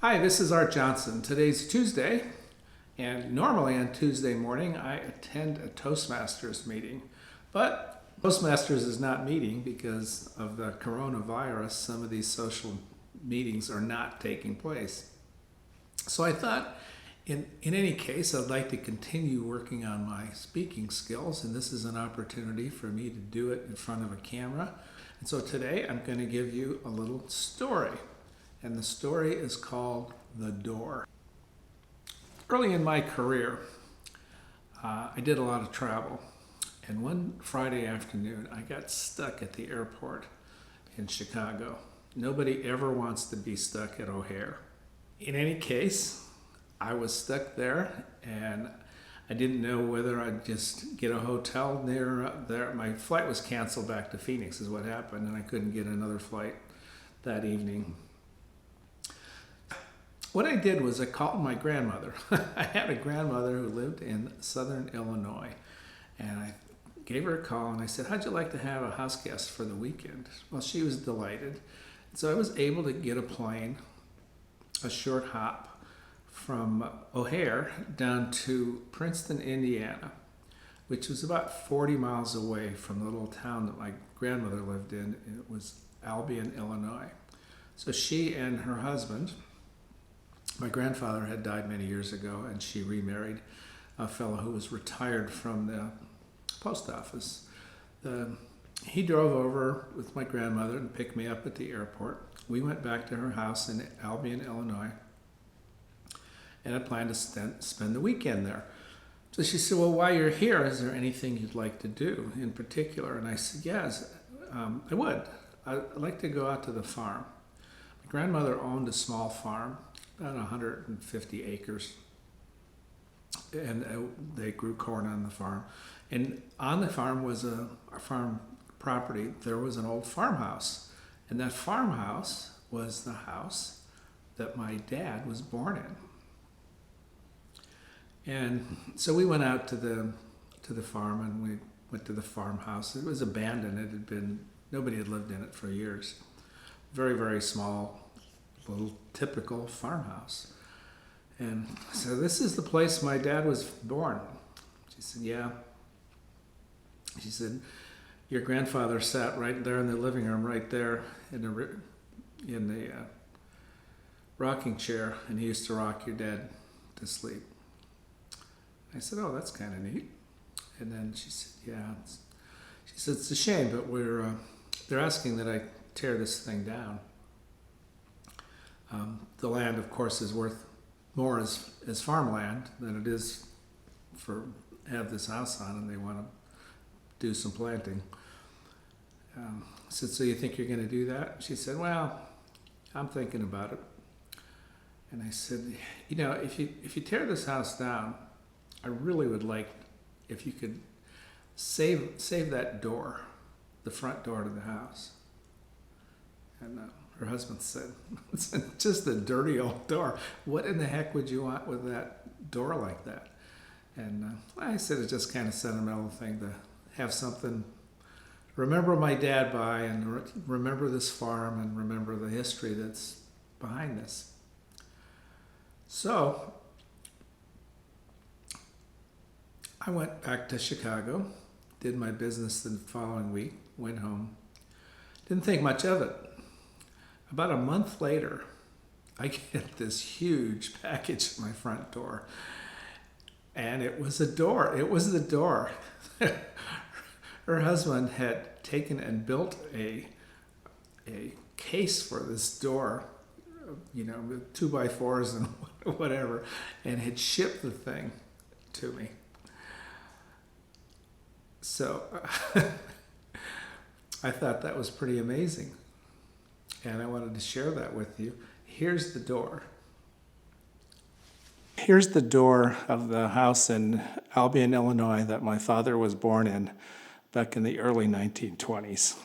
Hi, this is Art Johnson. Today's Tuesday, and normally on Tuesday morning I attend a Toastmasters meeting. But Toastmasters is not meeting because of the coronavirus. Some of these social meetings are not taking place. So I thought, in any case, I'd like to continue working on my speaking skills, and this is an opportunity for me to do it in front of a camera. And so today I'm going to give you a little story. And the story is called The Door. Early in my career, I did a lot of travel. And one Friday afternoon, I got stuck at the airport in Chicago. Nobody ever wants to be stuck at O'Hare. In any case, I was stuck there, and I didn't know whether I'd just get a hotel near there. My flight was canceled back to Phoenix is what happened, and I couldn't get another flight that evening. What I did was I called my grandmother. I had a grandmother who lived in southern Illinois, and I gave her a call and I said, "How'd you like to have a house guest for the weekend?" Well, she was delighted. So I was able to get a plane, a short hop from O'Hare down to Princeton, Indiana, which was about 40 miles away from the little town that my grandmother lived in. It was Albion, Illinois. So she and her husband, my grandfather had died many years ago, and she remarried a fellow who was retired from the post office. He drove over with my grandmother and picked me up at the airport. We went back to her house in Albion, Illinois, and I planned to spend the weekend there. So she said, "Well, while you're here, is there anything you'd like to do in particular?" And I said, "Yes, I would. I'd like to go out to the farm." My grandmother owned a small farm, about 150 acres, and they grew corn on the farm. And on the farm was a farm property. There was an old farmhouse, and that farmhouse was the house that my dad was born in. And so we went out to the farm, and we went to the farmhouse. It was abandoned. Nobody had lived in it for years. Very, very small, little typical farmhouse. And so, "This is the place my dad was born." She said, "Yeah." She said, "Your grandfather sat right there in the living room, right there in the rocking chair, and he used to rock your dad to sleep." I said, "Oh, that's kind of neat." And then she said, "Yeah." She said, "It's a shame, but they're asking that I tear this thing down. The land, of course, is worth more as farmland than it is for have this house on, and they want to do some planting." I said, "So you think you're going to do that?" She said, "Well, I'm thinking about it." And I said, if you tear this house down, I really would like if you could save that door, the front door to the house." And her husband said, "It's just a dirty old door. What in the heck would you want with that door like that?" And I said, "It's just kind of sentimental thing to have something, remember my dad by, and remember this farm, and remember the history that's behind this." So I went back to Chicago, did my business the following week, went home. Didn't think much of it. About a month later, I get this huge package at my front door. And it was a door. It was the door. Her husband had taken and built a case for this door, with 2x4s and whatever, and had shipped the thing to me. So I thought that was pretty amazing, and I wanted to share that with you. Here's the door. Here's the door of the house in Albion, Illinois that my father was born in back in the early 1920s.